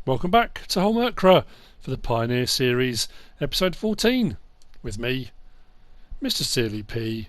Welcome back to HOLMAKRA for the Pioneer Series, episode 14, with me, MrSealyp.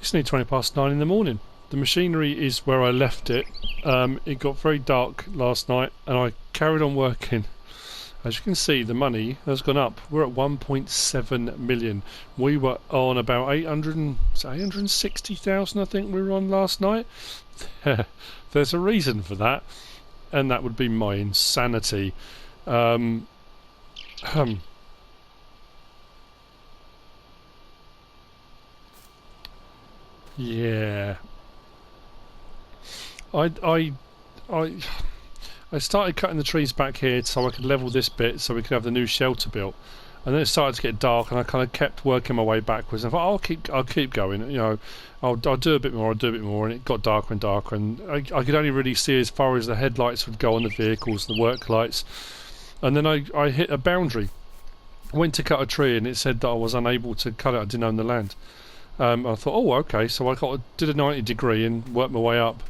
It's nearly 20 past 9 in the morning. The machinery is where I left it. It got very dark last night and I carried on working. As you can see, the money has gone up. We're at 1.7 million. We were on about 860,000, I think we were on last night. There's a reason for that, and that would be my insanity. Yeah. I started cutting the trees back here so I could level this bit so we could have the new shelter built. And then it started to get dark and I kind of kept working my way backwards. And I thought, I'll keep going, you know, I'll do a bit more, and it got darker and darker, and I could only really see as far as the headlights would go on the vehicles, the work lights. And then I hit a boundary. I went to cut a tree and it said that I was unable to cut it, I didn't own the land. I thought, oh, okay, so I did a 90 degree and worked my way up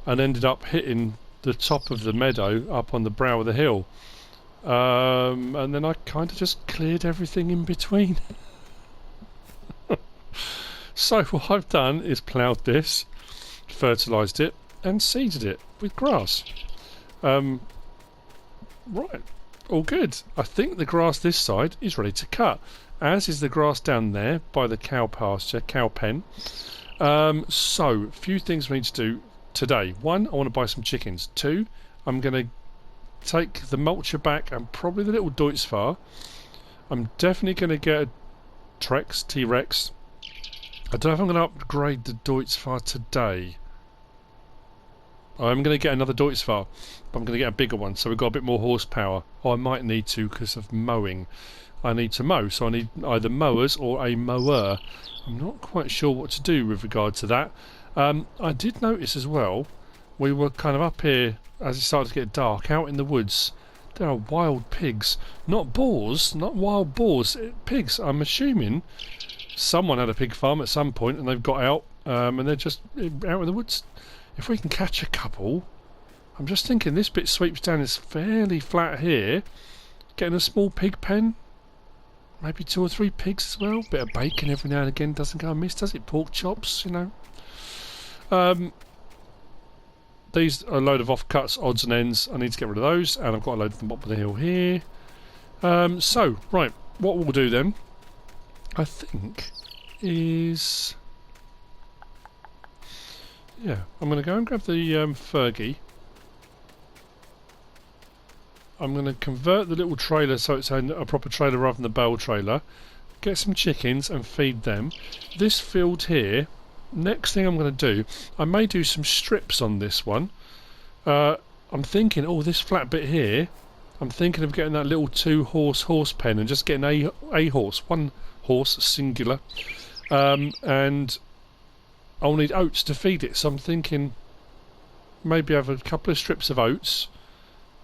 and ended up hitting the top of the meadow up on the brow of the hill. And then I kind of just cleared everything in between. So what I've done is ploughed this, fertilised it and seeded it with grass. Right, all good. I think the grass this side is ready to cut, as is the grass down there by the cow pasture, cow pen. So, a few things we need to do today. One, I want to buy some chickens. Two, I'm going to take the mulcher back and probably the little Deutzfahr. I'm definitely going to get a T-Rex. I don't know if I'm going to upgrade the Deutzfahr today. I'm going to get another Deutzfahr, but I'm going to get a bigger one, so we've got a bit more horsepower. Or I might need to because of mowing. I need to mow, so I need either mowers or a mower. I'm not quite sure what to do with regard to that. I did notice as well, we were kind of up here as it started to get dark, out in the woods. There are wild pigs. Not boars, not wild boars, pigs. I'm assuming someone had a pig farm at some point and they've got out and they're just out in the woods. If we can catch a couple, I'm just thinking this bit sweeps down, it's fairly flat here. Getting a small pig pen, maybe 2 or 3 pigs as well. Bit of bacon every now and again doesn't go amiss, does it? Pork chops, you know. These are a load of offcuts, odds and ends. I need to get rid of those, and I've got a load of them up the hill here. So, right, what we'll do then, I think, is... yeah, I'm going to go and grab the Fergie. I'm going to convert the little trailer so it's a proper trailer rather than the bale trailer. Get some chickens and feed them. This field here, next thing I'm going to do, I may do some strips on this one. I'm thinking, oh, this flat bit here, I'm thinking of getting that little 2-horse pen and just getting a horse, 1 horse, singular. And I'll need oats to feed it, so I'm thinking maybe have a couple of strips of oats,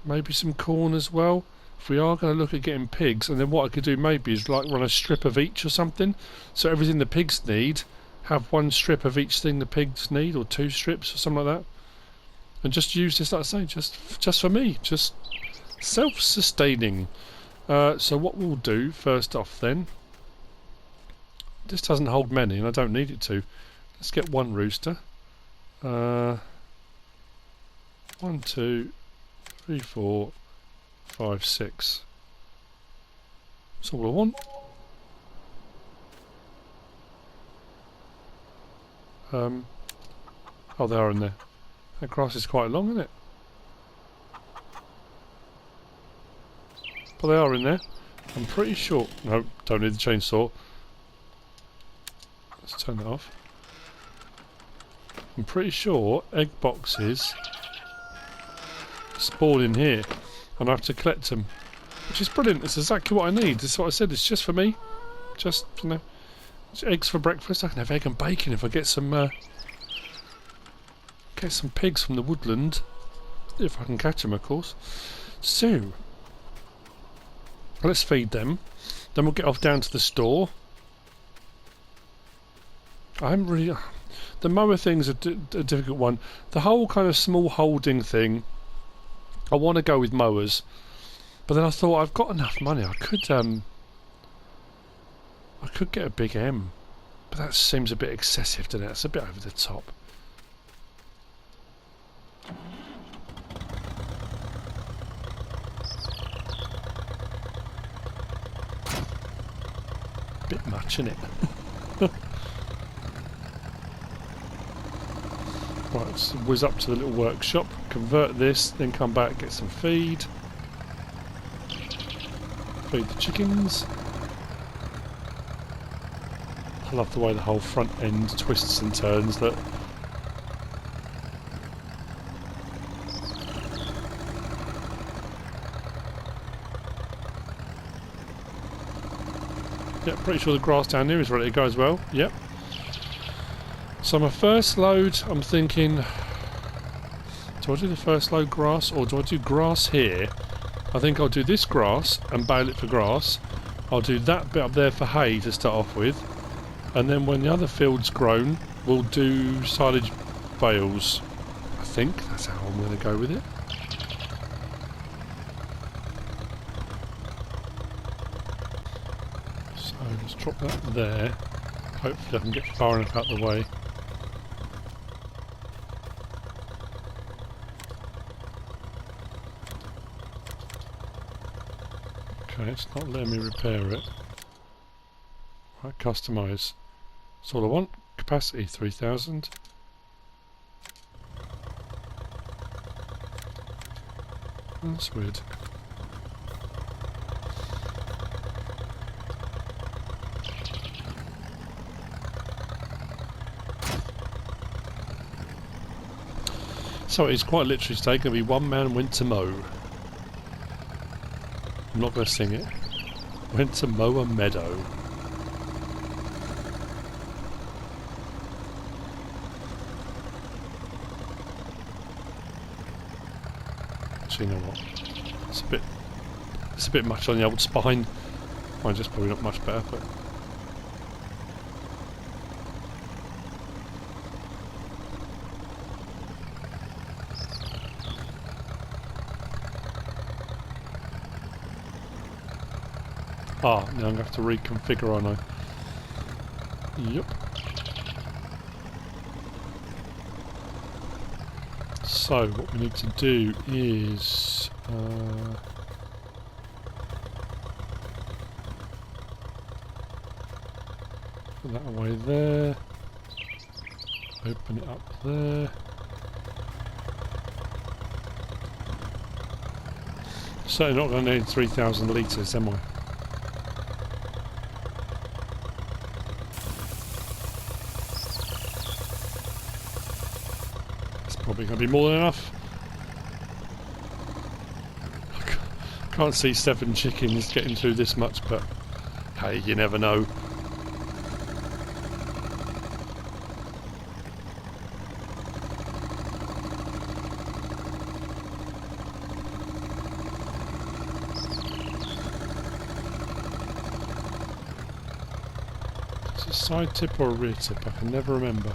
maybe some corn as well. If we are going to look at getting pigs, and then what I could do maybe is like run a strip of each or something, so everything the pigs need, have 1 strip of each thing the pigs need, or 2 strips or something like that, and just use this, like I say, just for me, just self-sustaining. So what we'll do first off then, this doesn't hold many and I don't need it to. Let's get 1 rooster. 1, 2, 3, 4, 5, 6. That's all I want. Oh, they are in there. That grass is quite long, isn't it? But they are in there. I'm pretty sure... no, don't need the chainsaw. Let's turn that off. I'm pretty sure egg boxes spawn in here and I have to collect them, which is brilliant. It's exactly what I need. This is what I said, it's just for me, just, you know, it's eggs for breakfast. I can have egg and bacon if I get some pigs from the woodland, if I can catch them, of course. So let's feed them, then we'll get off down to the store. I haven't really... the mower thing's a difficult one. The whole kind of small holding thing, I want to go with mowers, but then I thought I've got enough money. I could get a big M, but that seems a bit excessive, doesn't it? It's a bit over the top. Bit much, isn't it? Right, let's whiz up to the little workshop, convert this, then come back, get some feed. Feed the chickens. I love the way the whole front end twists and turns. That. Yep, pretty sure the grass down here is ready to go as well. Yep. So my first load, I'm thinking, do I do the first load grass or do I do grass here? I think I'll do this grass and bale it for grass. I'll do that bit up there for hay to start off with, and then when the other field's grown, we'll do silage bales. I think that's how I'm going to go with it. So let's drop that there. Hopefully I can get far enough out of the way. Okay, it's not letting me repair it. Right, customise. That's all I want. capacity 3,000. That's weird. So it's quite literally today going to be one man went to mow. I'm not going to sing it. Went to mow a meadow. Actually, you know what? It's a bit much on the old spine. Mine's just probably not much better, but. Ah, now I'm going to have to reconfigure, aren't I? Yep. So, what we need to do is... put that away there. Open it up there. So, not going to need 3,000 litres, am I? Probably going to be more than enough. I can't see 7 chickens getting through this much, but hey, you never know. Is it a side tip or a rear tip? I can never remember.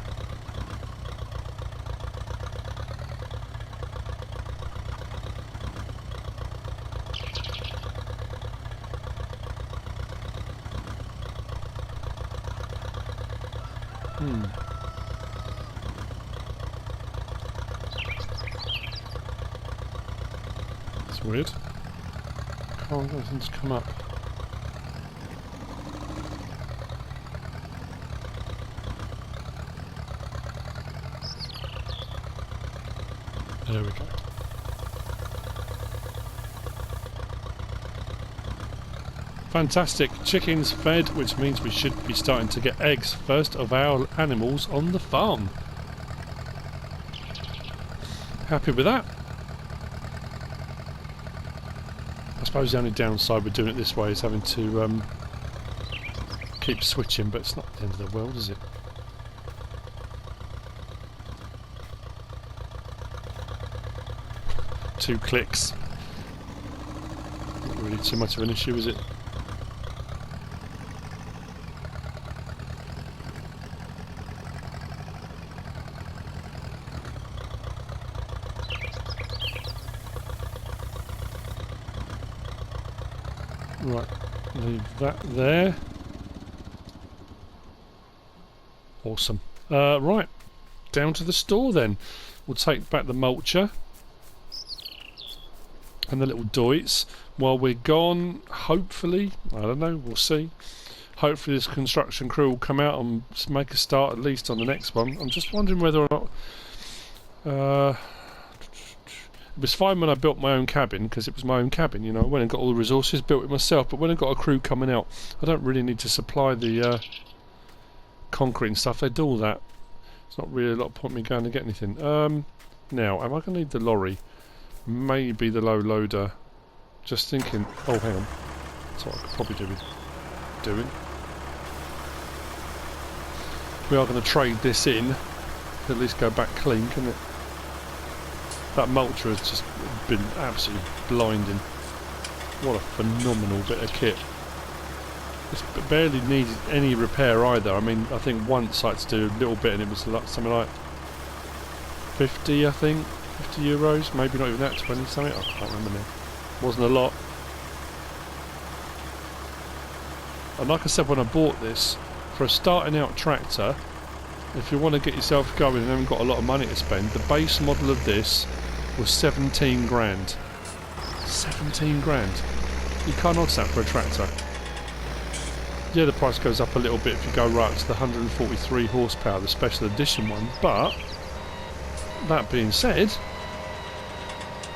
That's weird. Can't get anything to come up. There we go. Fantastic. Chickens fed, which means we should be starting to get eggs first of our animals on the farm. Happy with that. I suppose the only downside with doing it this way is having to keep switching, but it's not the end of the world, is it? Two clicks. Not really too much of an issue, is it? Right, leave that there. Awesome. Right, down to the store then. We'll take back the mulcher and the little doits. While we're gone, hopefully, I don't know, we'll see. Hopefully this construction crew will come out and make a start at least on the next one. I'm just wondering whether or not... it was fine when I built my own cabin, because it was my own cabin, you know. I went and got all the resources, built it myself, but when I got a crew coming out, I don't really need to supply the concrete and stuff. They do all that. It's not really a lot of point me going to get anything. Now, am I going to need the lorry? Maybe the low loader. Just thinking... Oh, hang on. That's what I could probably do with doing. We are going to trade this in. At least go back clean, can it? That mulcher has just been absolutely blinding. What a phenomenal bit of kit. It's barely needed any repair either. I mean, I think once I had to do a little bit and it was something like 50, I think. 50 euros, maybe not even that, 20 something. I can't remember now. Wasn't a lot. And like I said when I bought this, for a starting out tractor, if you want to get yourself going and haven't got a lot of money to spend, the base model of this was 17 grand. 17 grand. You can't odds that for a tractor. Yeah, the price goes up a little bit if you go right up to the 143 horsepower, the special edition one, but that being said,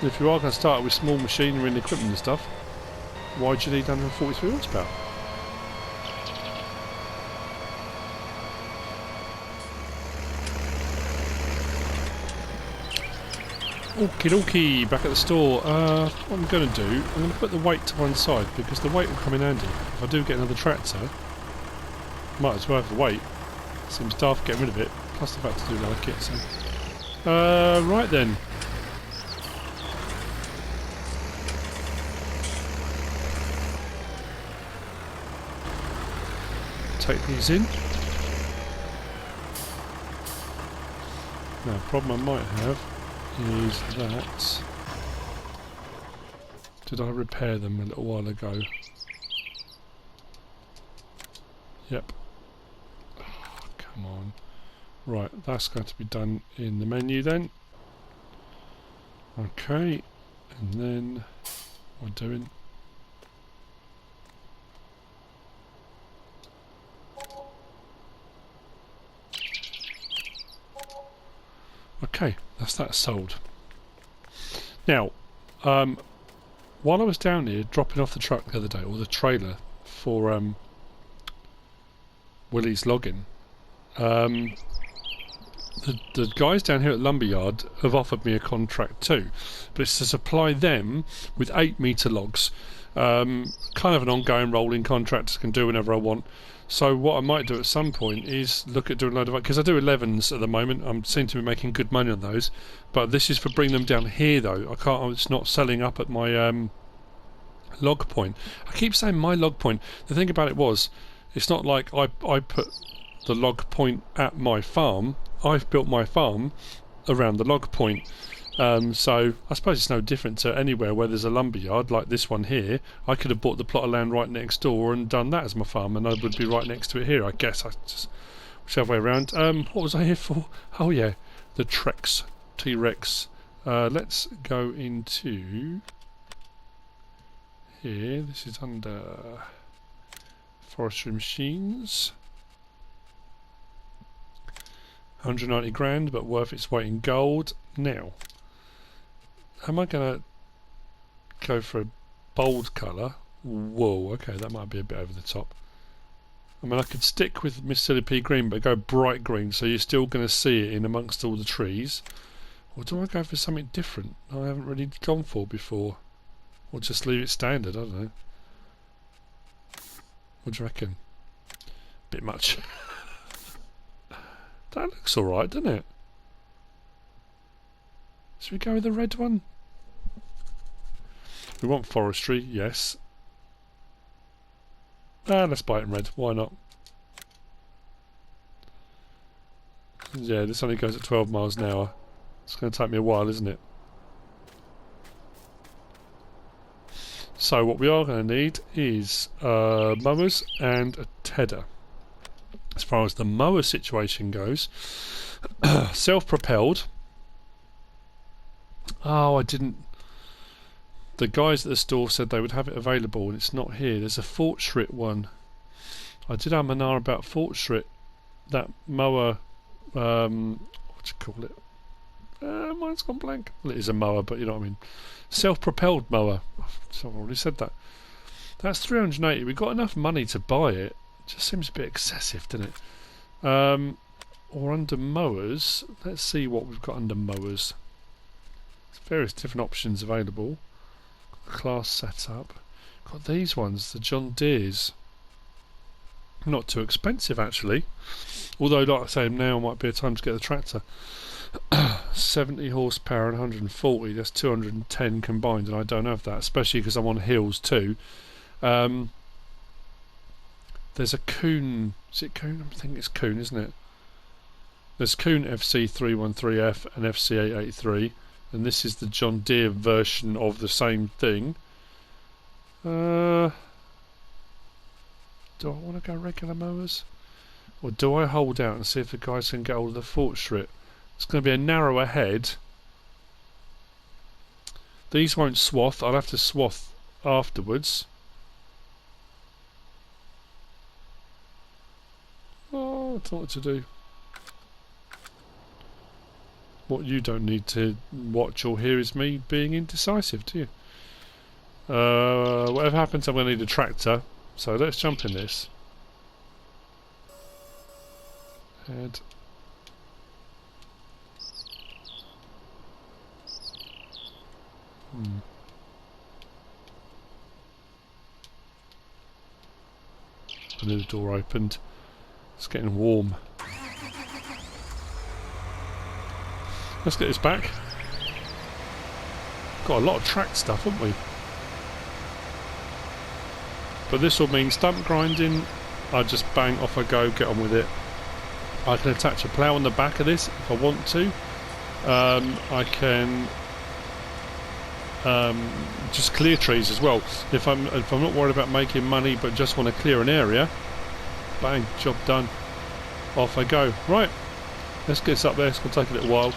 if you are going to start with small machinery and equipment and stuff, why do you need 143 horsepower? Okie dokie, back at the store. What I'm going to do, I'm going to put the weight to one side because the weight will come in handy. If I do get another tractor, might as well have the weight. Seems daft getting rid of it, plus the fact I do like it, so... right then. Take these in. Now, the problem I might have is that... Did I repair them a little while ago? Yep. Oh, come on. Right, that's going to be done in the menu then. Okay, and then what am I doing? Okay, that's that sold. Now, while I was down here dropping off the truck the other day, or the trailer for Willie's login, the guys down here at Lumberyard have offered me a contract too, but it's to supply them with 8-metre logs. Kind of an ongoing rolling contract, I can do whenever I want. So what I might do at some point is look at doing a load of... Because I do 11s at the moment, I seem to be making good money on those. But this is for bringing them down here though. I can't. It's not selling up at my log point. I keep saying my log point. The thing about it was, it's not like I put the log point at my farm. I've built my farm around the log point. So I suppose it's no different to anywhere where there's a lumberyard like this one here. I could have bought the plot of land right next door and done that as my farm, and I would be right next to it here. I guess I just whichever way around. What was I here for? Oh yeah, the T-Rex. Let's go into here. This is under forestry machines. 190 grand, but worth its weight in gold. Now, am I going to go for a bold colour? Whoa, okay, that might be a bit over the top. I mean, I could stick with MrSealyp green, but go bright green, so you're still going to see it in amongst all the trees. Or do I go for something different I haven't really gone for before? Or just leave it standard, I don't know. What do you reckon? Bit much. That looks alright, doesn't it? Should we go with the red one? We want forestry, yes. Let's buy it in red, why not? Yeah, this only goes at 12 miles an hour. It's going to take me a while, isn't it? So what we are going to need is mowers and a tedder. As far as the mower situation goes, self-propelled. Oh, I didn't... The guys at the store said they would have it available and it's not here. There's a Fortschritt one. I did have an hour about Fortschritt. That mower... what do you call it? Mine's gone blank. Well, it is a mower, but you know what I mean. Self-propelled mower. I've already said that. That's 380. We've got enough money to buy it. Just seems a bit excessive, doesn't it? Or under mowers. Let's see what we've got under mowers. There's various different options available. Class setup. Got these ones, the John Deere's. Not too expensive actually. Although, like I say, now might be a time to get the tractor. 70 horsepower and 140. That's 210 combined, and I don't have that, especially because I'm on hills too. There's a Kuhn. Is it Kuhn? I think it's Kuhn, isn't it? There's Kuhn FC313F and FC883, and this is the John Deere version of the same thing. Do I want to go regular mowers? Or do I hold out and see if the guys can get hold of the Fortschritt? It's going to be a narrower head. These won't swath. I'll have to swath afterwards. Oh, I don't know what to do. What you don't need to watch or hear is me being indecisive, do you? Whatever happens, I'm going to need a tractor. So let's jump in this. Head. I knew the door opened. It's getting warm. Let's get this back. Got a lot of track stuff, haven't we? But this will mean stump grinding. I just bang, off I go, get on with it. I can attach a plough on the back of this if I want to. I can just clear trees as well. If I'm not worried about making money but just want to clear an area, bang, job done. Off I go. Right, let's get this up there. It's going to take a little while,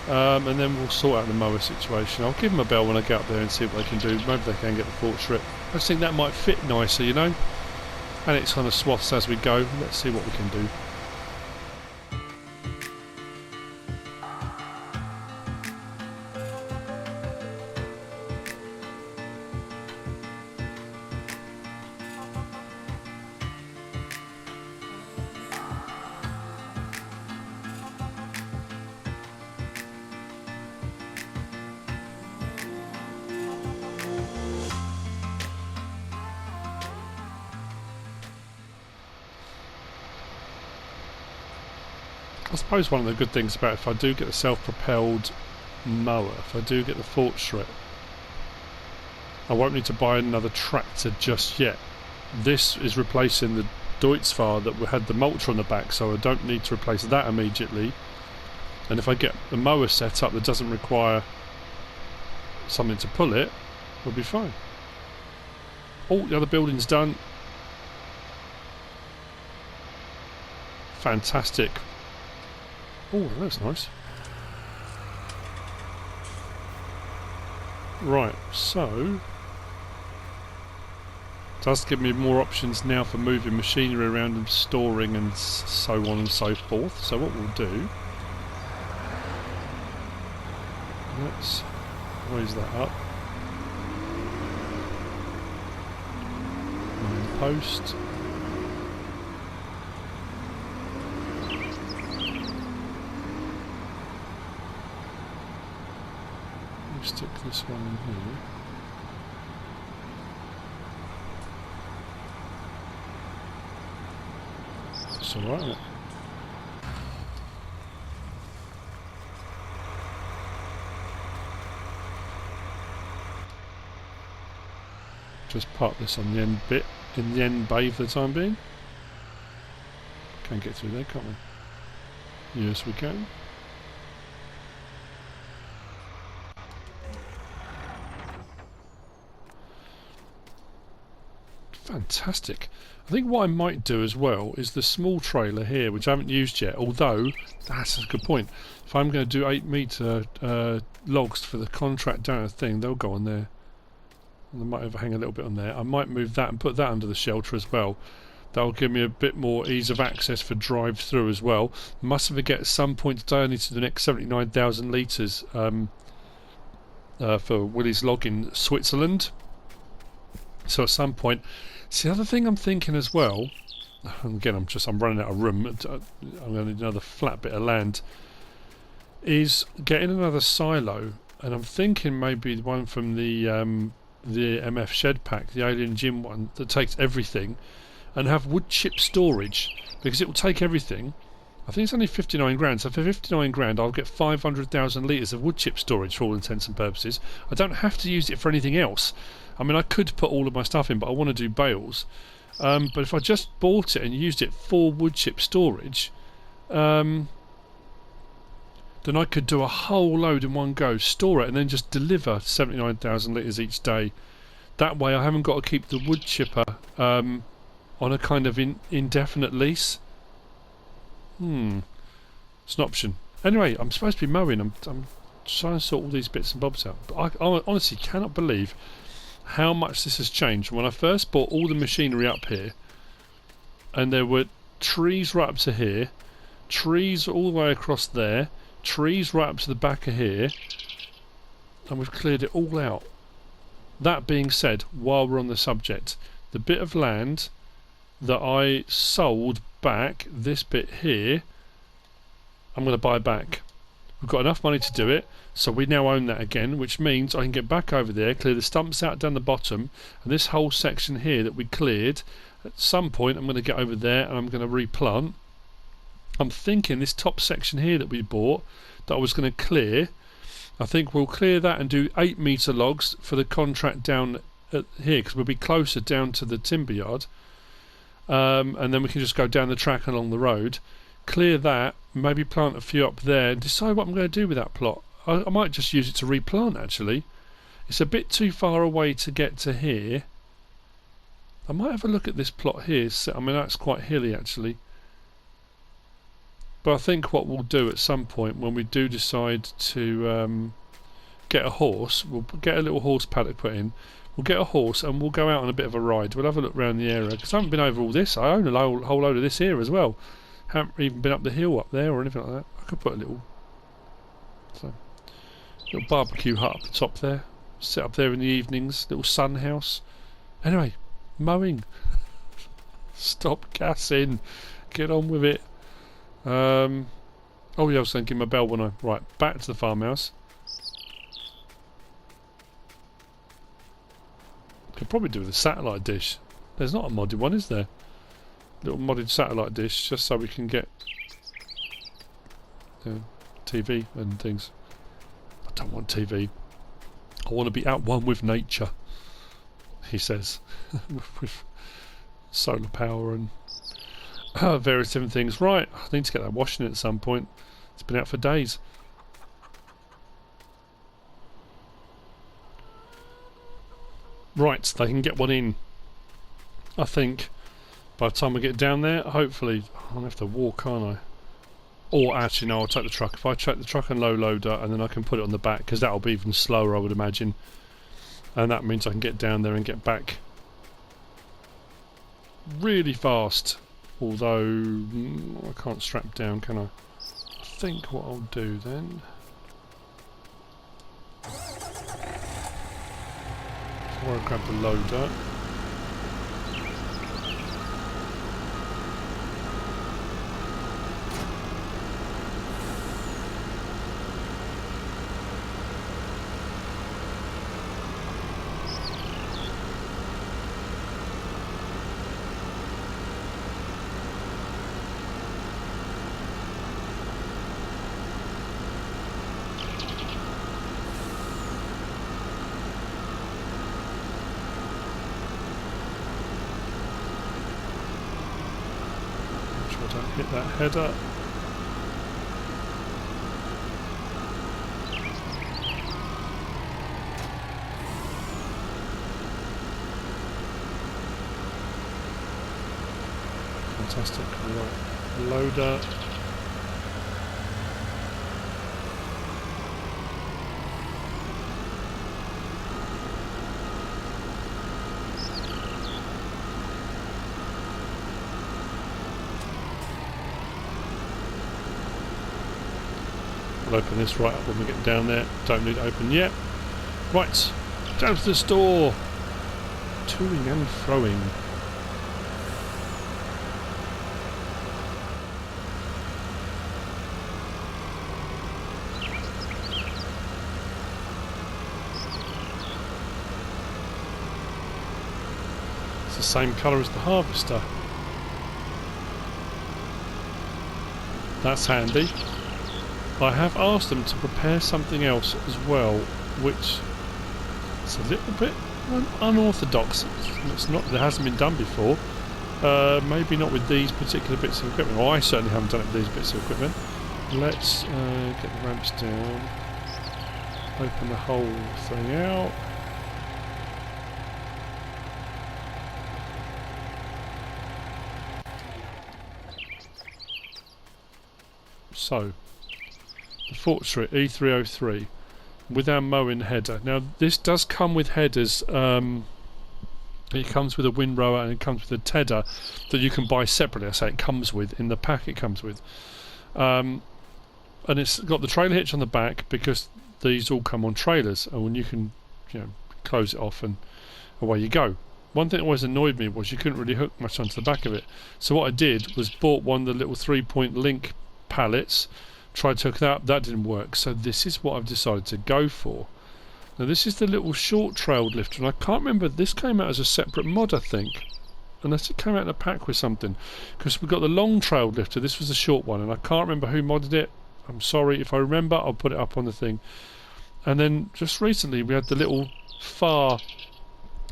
and then we'll sort out the mower situation. I'll give them a bell when I get up there and see what they can do. Maybe they can get the fork strip. I just think that might fit nicer, you know. And it's kind of swaths as we go. Let's see what we can do. I suppose one of the good things about if I do get the self-propelled mower, if I do get the fork strip, I won't need to buy another tractor just yet. This is replacing the Deutz-Fahr that had the mulcher on the back, so I don't need to replace that immediately. And if I get the mower set up that doesn't require something to pull it, we'll be fine. Oh, the other building's done. Fantastic. Oh, that's nice. Right, so it does give me more options now for moving machinery around and storing and so on and so forth. So what we'll do, let's raise that up. Main post. Stick this one in here. It's alright, isn't it? Just park this on the end bit, in the end bay for the time being. Can't get through there, can't we? Yes, we can. Fantastic. I think what I might do as well is the small trailer here, which I haven't used yet, although that's a good point. If I'm going to do 8-metre logs for the contract down thing, they'll go on there. And they might overhang a little bit on there. I might move that and put that under the shelter as well. That'll give me a bit more ease of access for drive through as well. Mustn't forget at some point today I need to do the next 79,000 litres for Willie's log in Switzerland. So at some point, see, the other thing I'm thinking as well, again I'm running out of room, I'm going to need another flat bit of land, is getting another silo, and I'm thinking maybe the one from the MF shed pack, the Alien Gym one, that takes everything, and have wood chip storage, because it will take everything. I think it's only 59 grand, so for 59 grand I'll get 500,000 litres of wood chip storage for all intents and purposes. I don't have to use it for anything else. I mean, I could put all of my stuff in, but I want to do bales. But if I just bought it and used it for wood chip storage, then I could do a whole load in one go, store it, and then just deliver 79,000 litres each day. That way I haven't got to keep the wood chipper on a kind of indefinite lease. It's an option. Anyway, I'm supposed to be mowing. I'm trying to sort all these bits and bobs out. But I honestly cannot believe how much this has changed. When I first bought all the machinery up here, and there were trees right up to here, trees all the way across there, trees right up to the back of here, and we've cleared it all out. That being said, while we're on the subject, the bit of land that I sold back, this bit here, I'm going to buy back. We've got enough money to do it, so we now own that again, which means I can get back over there, clear the stumps out down the bottom, and this whole section here that we cleared, at some point I'm going to get over there and I'm going to replant. I'm thinking this top section here that we bought, that I was going to clear, I think we'll clear that and do 8 metre logs for the contract down at here, because we'll be closer down to the timber yard, and then we can just go down the track along the road, clear that, maybe plant a few up there, and decide what I'm going to do with that plot. I might just use it to replant actually. It's a bit too far away to get to here. I might have a look at this plot here. I mean, that's quite hilly actually. But I think what we'll do at some point when we do decide to get a horse, we'll get a little horse paddock put in. We'll get a horse and we'll go out on a bit of a ride. We'll have a look around the area, because I haven't been over all this. I own a whole load of this here as well. Haven't even been up the hill up there or anything like that. I could put a little barbecue hut up the top there. Sit up there in the evenings. Little sun house. Anyway, mowing. Stop gassing. Get on with it. Oh yeah, I was going to give him a bell when I... Right, back to the farmhouse. Could probably do with a satellite dish. There's not a modded one, is there? Little modded satellite dish, just so we can get TV and things. I don't want TV. I want to be at one with nature, he says, with solar power and various different things. Right, I need to get that washing at some point. It's been out for days. Right, they can get one in, I think. By the time we get down there, hopefully, I'll have to walk, can't I? Or actually, no, I'll take the truck. If I take the truck and low loader, and then I can put it on the back, because that'll be even slower, I would imagine. And that means I can get down there and get back really fast. Although, I can't strap down, can I? I think what I'll do then... Before I grab the loader... Hit that header. Fantastic. Right. Loader. I'll open this right up when we get down there. Don't need to open yet. Right, down to the store. Toing and froing. It's the same colour as the harvester. That's handy. I have asked them to prepare something else as well, which is a little bit unorthodox. It's not, it hasn't been done before. Maybe not with these particular bits of equipment. Well, I certainly haven't done it with these bits of equipment. Let's get the ramps down. Open the whole thing out. So, the Fortschritt E303 with our mowing header. Now this does come with headers But it comes with a windrower and it comes with a tedder that you can buy separately. I say it comes with, in the pack it comes with. And it's got the trailer hitch on the back because these all come on trailers, and when you can, close it off and away you go. One thing that always annoyed me was you couldn't really hook much onto the back of it. So what I did was bought one of the little 3-point link pallets, tried to hook that up, that didn't work. So this is what I've decided to go for. Now this is the little short trailed lifter, and I can't remember, this came out as a separate mod I think, unless it came out in a pack with something, because we've got the long trailed lifter, this was the short one, and I can't remember who modded it. I'm sorry, if I remember I'll put it up on the thing. And then just recently we had the little far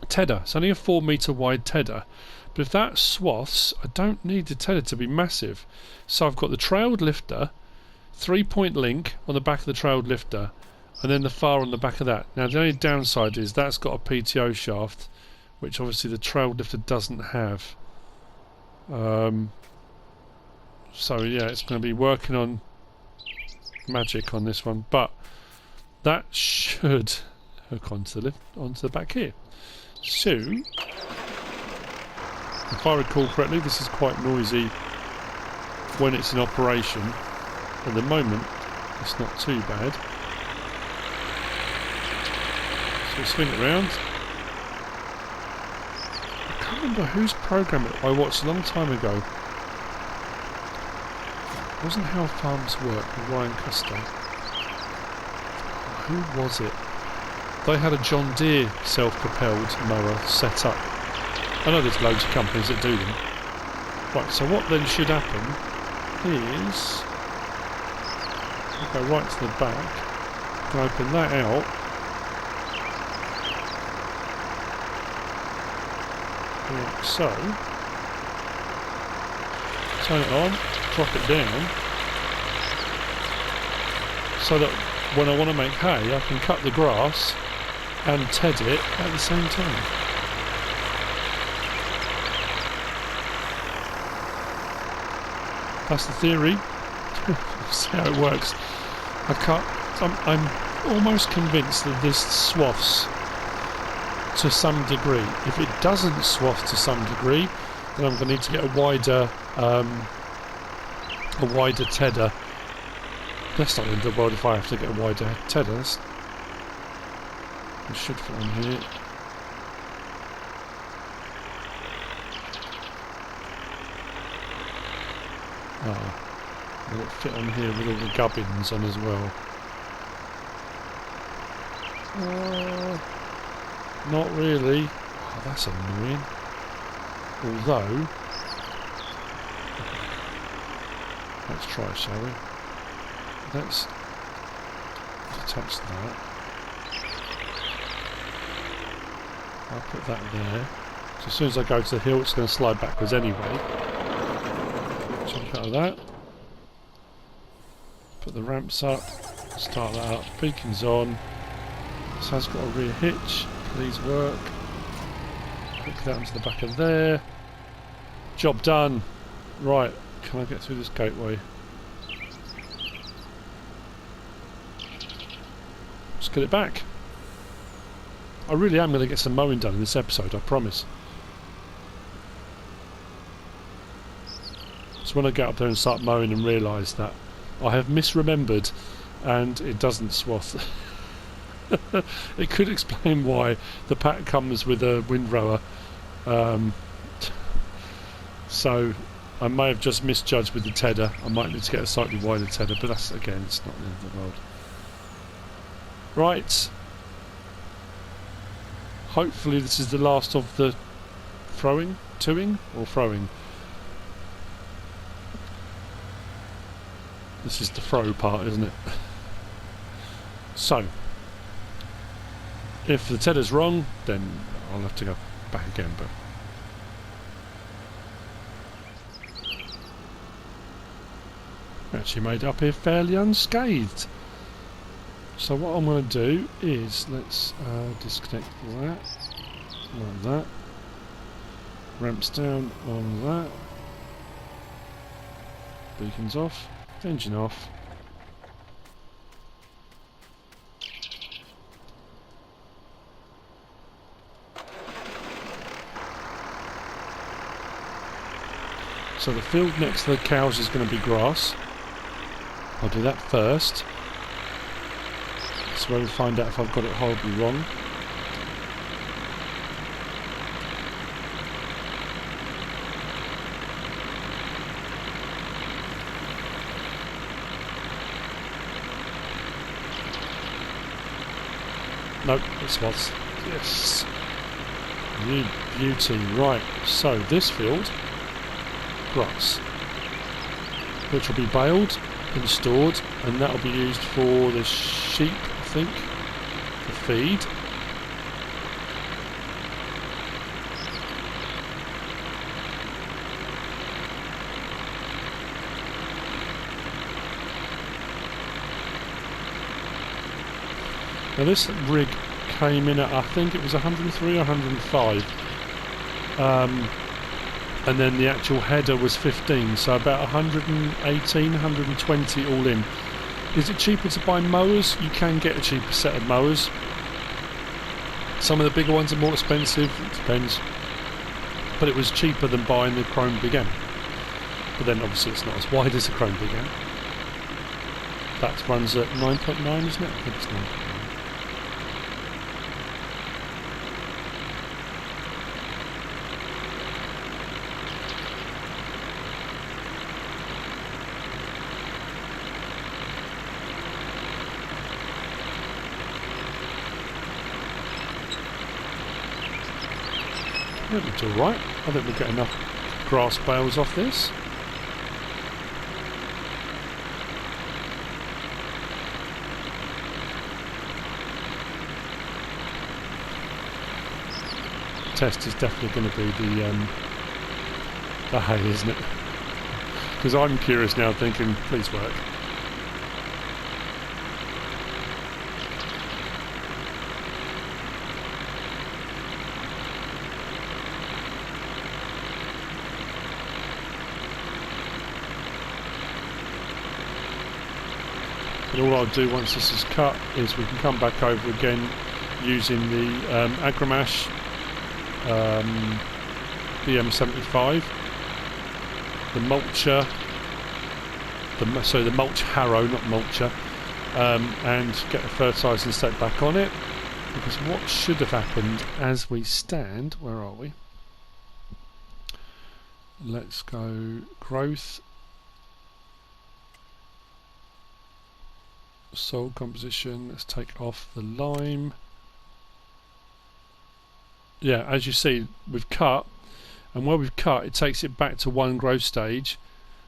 tedder. It's only a 4 metre wide tedder, but if that swaths, I don't need the tedder to be massive. So I've got the trailed lifter, 3-point link on the back of the trailed lifter, and then the far on the back of that. Now the only downside is that's got a PTO shaft, which obviously the trailed lifter doesn't have. So yeah, it's going to be working on magic on this one, but that should hook onto the back here. So, if I recall correctly, this is quite noisy when it's in operation. At the moment, it's not too bad. So swing it round. I can't remember whose program I watched a long time ago. It wasn't How Farms Work with Ryan Custer. Who was it? They had a John Deere self-propelled mower set up. I know there's loads of companies that do them. Right, so what then should happen is we'll go right to the back, open that out, like so, turn it on, drop it down, so that when I want to make hay I can cut the grass and ted it at the same time. That's the theory. See how it works. I'm almost convinced that this swaths to some degree. If it doesn't swath to some degree, then I'm going to need to get a wider tedder. That's not the end of the world if I have to get a wider tedder. It should fit on here. Oh, will it fit on here with all the gubbins on as well? Not really. Oh, that's annoying. Although, let's try, shall we? Let's detach that. I'll put that there. So as soon as I go to the hill, it's going to slide backwards anyway. Jump out of that. Put the ramps up. Start that up. Beacon's on. This has got a rear hitch. Please work. Hook that onto the back of there. Job done. Right. Can I get through this gateway? Let's get it back. I really am going to get some mowing done in this episode, I promise. So when I get up there and start mowing and realise that I have misremembered and it doesn't swath. It could explain why the pack comes with a windrower. So I may have just misjudged with the tedder. I might need to get a slightly wider tedder, but that's, again, it's not the end of the world. Right. Hopefully this is the last of the throwing? This is the throw part, isn't it? So, if the tedder's wrong, then I'll have to go back again, but actually made up here fairly unscathed. So what I'm going to do is let's disconnect that, like that, ramps down on that, beacons off, engine off, So the field next to the cows is going to be grass. I'll do that first. That's where we find out if I've got it horribly wrong. Nope, this was. Yes. You beauty. Right, so this field, grass, which will be baled and stored, and that will be used for the sheep, I think, for feed. Now this rig came in at, I think it was 103 or 105, and then the actual header was 15, so about 118, 120 all in. Is it cheaper to buy mowers? You can get a cheaper set of mowers. Some of the bigger ones are more expensive, it depends, but it was cheaper than buying the Chrome Big M. But then obviously it's not as wide as the Chrome Big M. That runs at 9.9, isn't it? I think it's 9.9. I think it's alright. I think we'll get enough grass bales off this. Test is definitely going to be the hay, isn't it? Because I'm curious now, thinking, please work. But all I'll do once this is cut is we can come back over again using the Agramash BM75, the mulcher, the mulch harrow, not mulcher, and get the fertilising state back on it. Because what should have happened as we stand, where are we? Let's go growth, soil composition. Let's take off the lime. Yeah, as you see, we've cut, and where we've cut, it takes it back to one growth stage.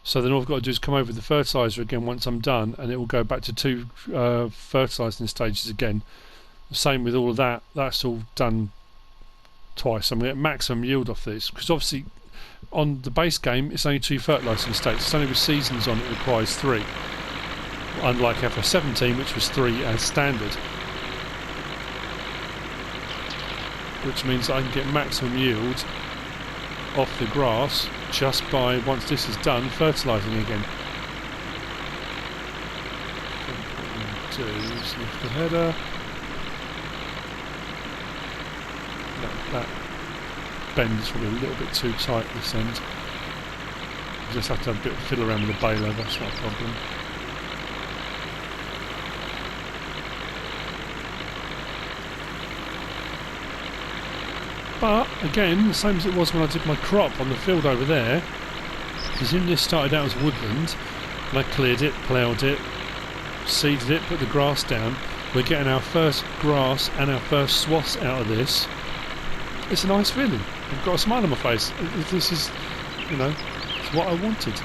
So then all I've got to do is come over with the fertiliser again once I'm done, and it will go back to two fertilising stages again. Same with all of that. That's all done twice. I'm going to get maximum yield off this, because obviously on the base game it's only two fertilising states. It's only with seasons on it requires 3, unlike FS19, which was 3 as standard. Which means I can get maximum yield off the grass just by, once this is done, fertilising again. What I'm going to do is lift the header. That bend is probably a little bit too tight this end. You just have to have a bit of fiddle around with the baler, that's not a problem. But again, the same as it was when I did my crop on the field over there, because in this started out as woodland, and I cleared it, ploughed it, seeded it, put the grass down. We're getting our first grass and our first swaths out of this. It's a nice feeling. I've got a smile on my face. This is, you know, it's what I wanted.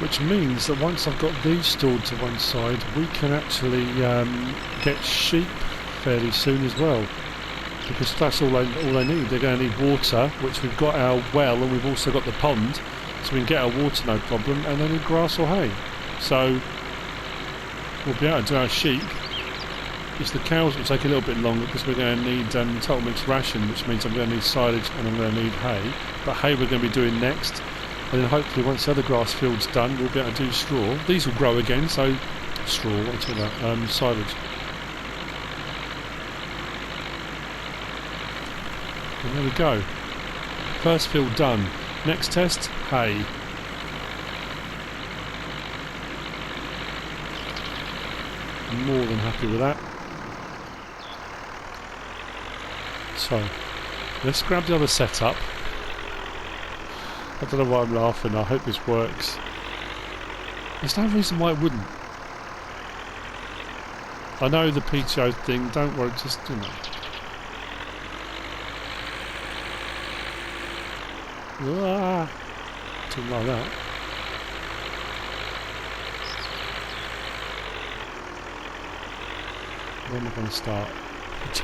Which means that once I've got these stored to one side, we can actually get sheep fairly soon as well, because that's all they need. They're going to need water, which we've got our well, and we've also got the pond, so we can get our water no problem, and then grass or hay. So we'll be able to do our sheep. It's the cows will take a little bit longer because we're going to need total mixed ration, which means I'm going to need silage and I'm going to need hay. But hay we're going to be doing next, and then hopefully once the other grass field's done, we'll be able to do straw. These will grow again, so straw. What am I talking about? Silage. And there we go. First field done. Next test, hay. I'm more than happy with that. So, let's grab the other setup. I don't know why I'm laughing, I hope this works. There's no reason why it wouldn't. I know the PTO thing, don't worry, just, you know. Ah, something like that. Where am I going to start? It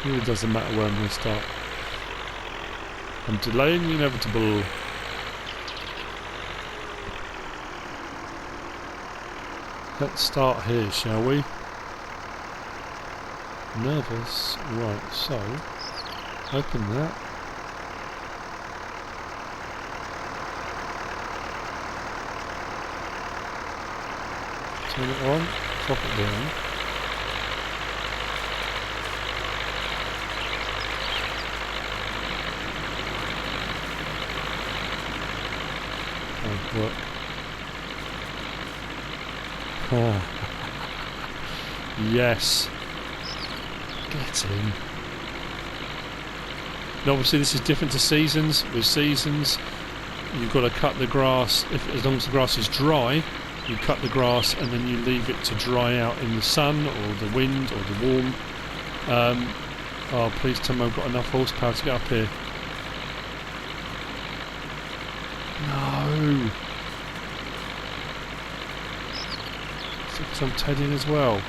really doesn't matter where I'm going to start. I'm delaying the inevitable. Let's start here, shall we? Nervous. Right, so open that. Turn it on, drop it down. Oh, work. Oh. Yes. Get in. Now obviously this is different to seasons. With seasons you've got to cut the grass, as long as the grass is dry, you cut the grass and then you leave it to dry out in the sun or the wind or the warm. Oh please tell me I've got enough horsepower to get up here. No! Because I'm tedding as well.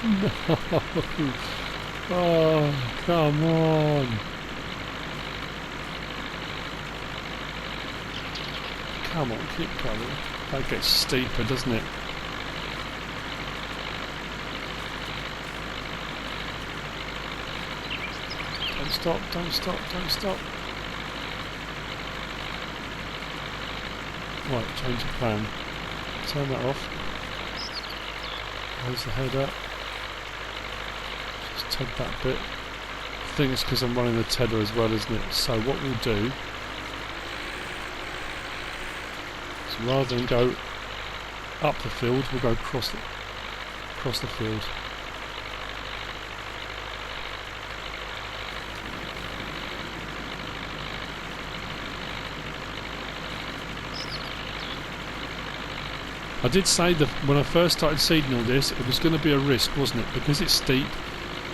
No! Oh, come on! Come on, keep going. That gets steeper, doesn't it? Don't stop, don't stop, don't stop. Right, change of plan. Turn that off. Raise the head up. Just ted that bit. I think it's because I'm running the tedder as well, isn't it? So what we'll do, so rather than go up the field, we'll go across the field. I did say that when I first started seeding all this, it was going to be a risk, wasn't it? Because it's steep,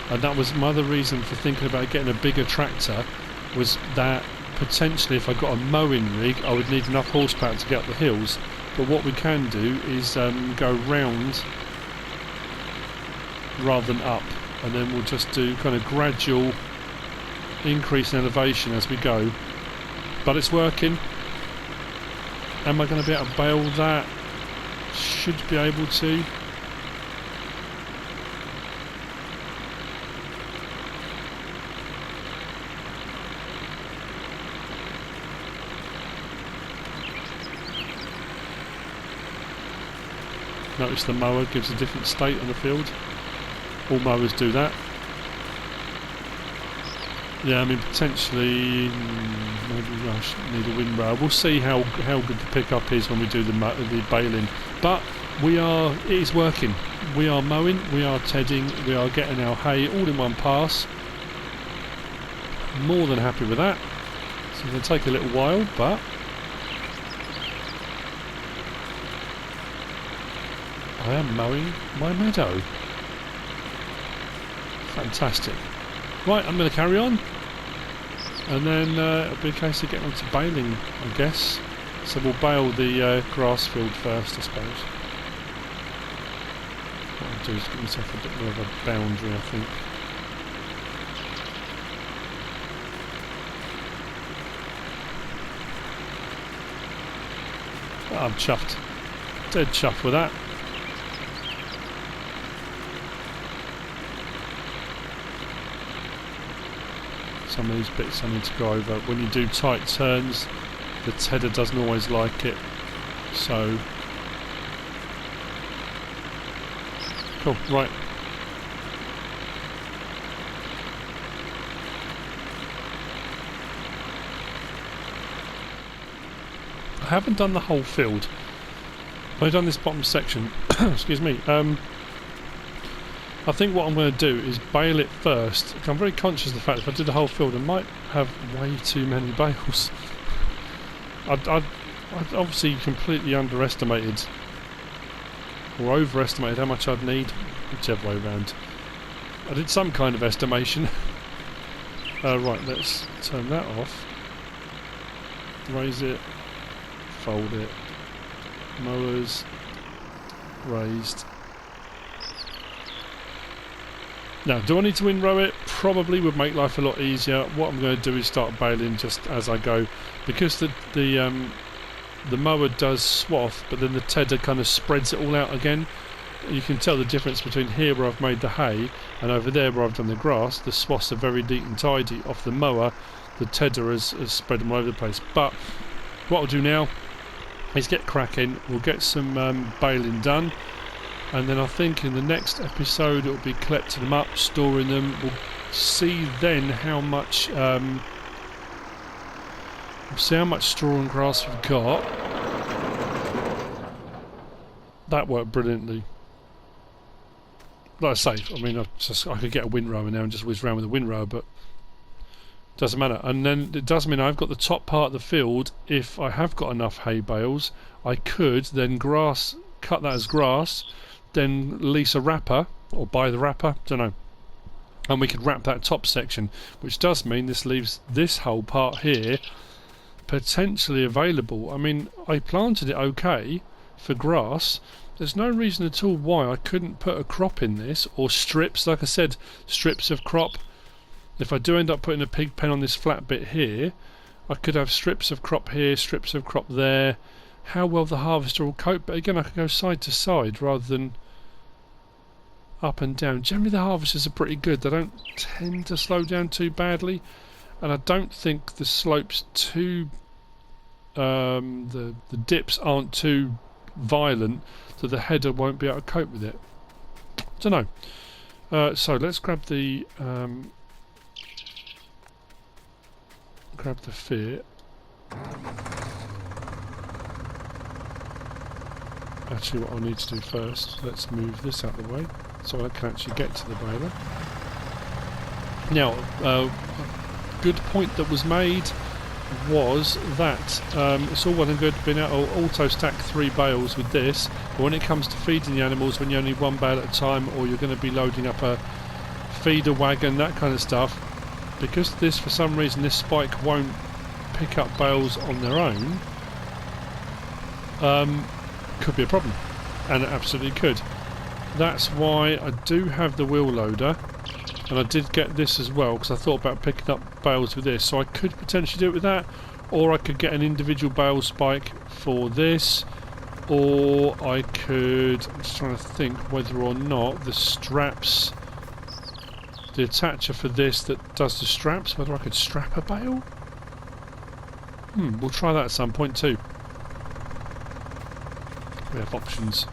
and that was my other reason for thinking about getting a bigger tractor, was that potentially if I got a mowing rig, I would need enough horsepower to get up the hills. But what we can do is go round rather than up, and then we'll just do kind of gradual increase in elevation as we go. But it's working. Am I going to be able to bail that? Should be able to. Notice the mower gives a different state on the field. All mowers do that. Yeah, I mean potentially maybe I should need a windrow. We'll see how good the pickup is when we do the baling. But it is working. We are mowing, we are tedding, we are getting our hay all in one pass. More than happy with that. So it's going to take a little while, but I am mowing my meadow. Fantastic. Right, I'm going to carry on, and then it'll be a case of getting on to baling, I guess. So we'll bale the grass field first, I suppose. What I'll do is give myself a bit more of a boundary, I think. Oh, I'm chuffed. Dead chuffed with that. Some of these bits I need to go over. When you do tight turns, the tedder doesn't always like it. So, cool, right. I haven't done the whole field. I've done this bottom section. Excuse me. I think what I'm going to do is bale it first. I'm very conscious of the fact that if I did the whole field, I might have way too many bales. I'd obviously completely underestimated or overestimated how much I'd need, whichever way around. I did some kind of estimation. Right, let's turn that off. Raise it. Fold it. Mowers. Raised. Now, do I need to windrow it? Probably would make life a lot easier. What I'm going to do is start baling just as I go, because the mower does swath, but then the tedder kind of spreads it all out again. You can tell the difference between here where I've made the hay and over there where I've done the grass. The swaths are very neat and tidy. Off the mower, the tedder has spread them all over the place. But what I'll do now is get cracking. We'll get some baling done. And then I think in the next episode it'll be collecting them up, storing them. We'll see then how much straw and grass we've got. That worked brilliantly. Like I say, I mean, I could get a windrower now and just whiz around with a windrower, but it doesn't matter. And then it does mean I've got the top part of the field. If I have got enough hay bales, I could then cut that as grass, then lease a wrapper or buy the wrapper, don't know, and we could wrap that top section, which does mean this leaves this whole part here potentially available. I mean, I planted it okay for grass. There's no reason at all why I couldn't put a crop in this, or strips, like I said, strips of crop. If I do end up putting a pig pen on this flat bit here, I could have strips of crop here, strips of crop there. How well the harvester will cope, but again I can go side to side rather than up and down. Generally the harvesters are pretty good. They don't tend to slow down too badly, and I don't think the slopes too the dips aren't too violent so the header won't be able to cope with it. Don't know. So let's grab the fit. Actually, what I'll need to do first, let's move this out of the way so I can actually get to the baler. Now, good point that was made was that it's all well and good being able to auto stack 3 bales with this, but when it comes to feeding the animals, when you only 1 bale at a time, or you're going to be loading up a feeder wagon, that kind of stuff, because this, for some reason, this spike won't pick up bales on their own, could be a problem, and it absolutely could. That's why I do have the wheel loader, and I did get this as well because I thought about picking up bales with this, so I could potentially do it with that, or I could get an individual bale spike for this, or I could, I'm just trying to think whether or not the straps, the attacher for this that does the straps, whether I could strap a bale? We'll try that at some point too. We have options.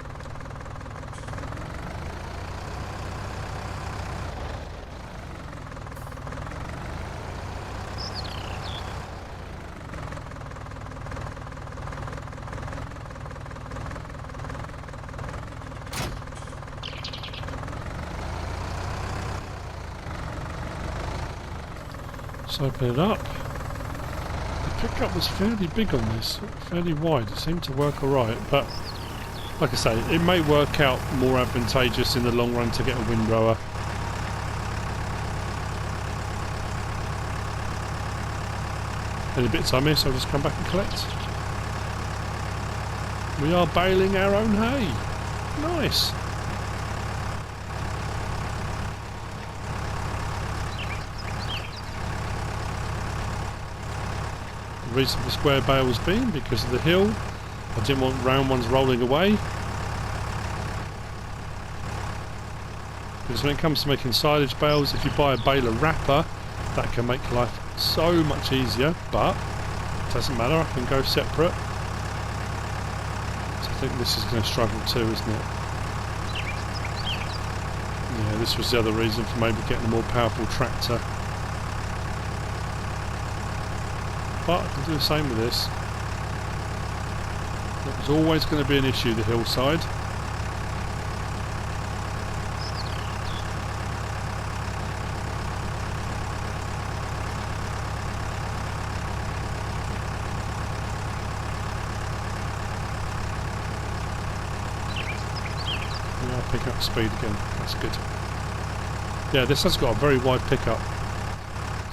Let's open it up. The pickup was fairly big on this, fairly wide. It seemed to work alright, but like I say, it may work out more advantageous in the long run to get a windrower. Any bits I miss, I'll just come back and collect. We are baling our own hay. Nice. The reason for the square bales being because of the hill. I didn't want round ones rolling away. Because when it comes to making silage bales, if you buy a baler wrapper, that can make life so much easier, but it doesn't matter, I can go separate. So I think this is going to struggle too, isn't it? Yeah, this was the other reason for maybe getting a more powerful tractor. But I can do the same with this. It was always going to be an issue, the hillside. Picking up speed again, that's good. Yeah, this has got a very wide pickup.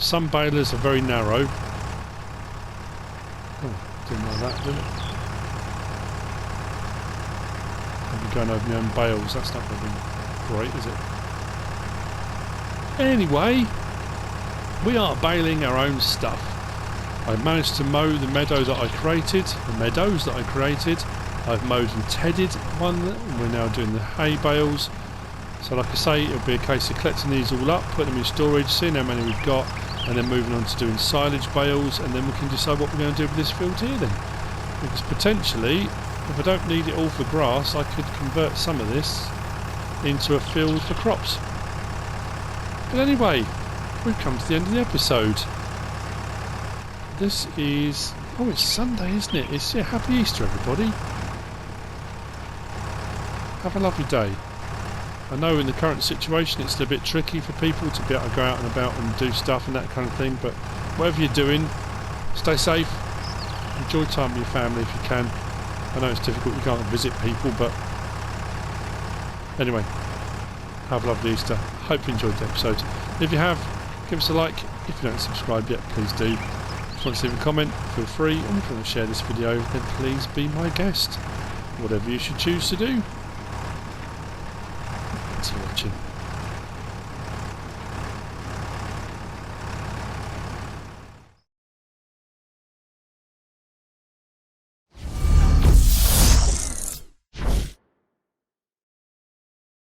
Some balers are very narrow. Oh, didn't like that, did it? Maybe going over my own bales, that's not going to be great, is it? Anyway, we are baling our own stuff. I managed to mow the meadow that I created, the meadows that I created. I've mowed and tedded one, and we're now doing the hay bales. So like I say, it'll be a case of collecting these all up, putting them in storage, seeing how many we've got, and then moving on to doing silage bales, and then we can decide what we're going to do with this field here then. Because potentially, if I don't need it all for grass, I could convert some of this into a field for crops. But anyway, we've come to the end of the episode. This is... oh, it's Sunday, isn't it? It's Happy Easter, everybody. Have a lovely day. I know in the current situation it's a bit tricky for people to be able to go out and about and do stuff and that kind of thing, but whatever you're doing, stay safe, enjoy time with your family if you can. I know it's difficult, you can't visit people, but anyway, have a lovely Easter. Hope you enjoyed the episode. If you have, give us a like. If you don't subscribe yet, please do. If you want to leave a comment, feel free, and if you want to share this video, then please be my guest. Whatever you should choose to do. Thanks for watching.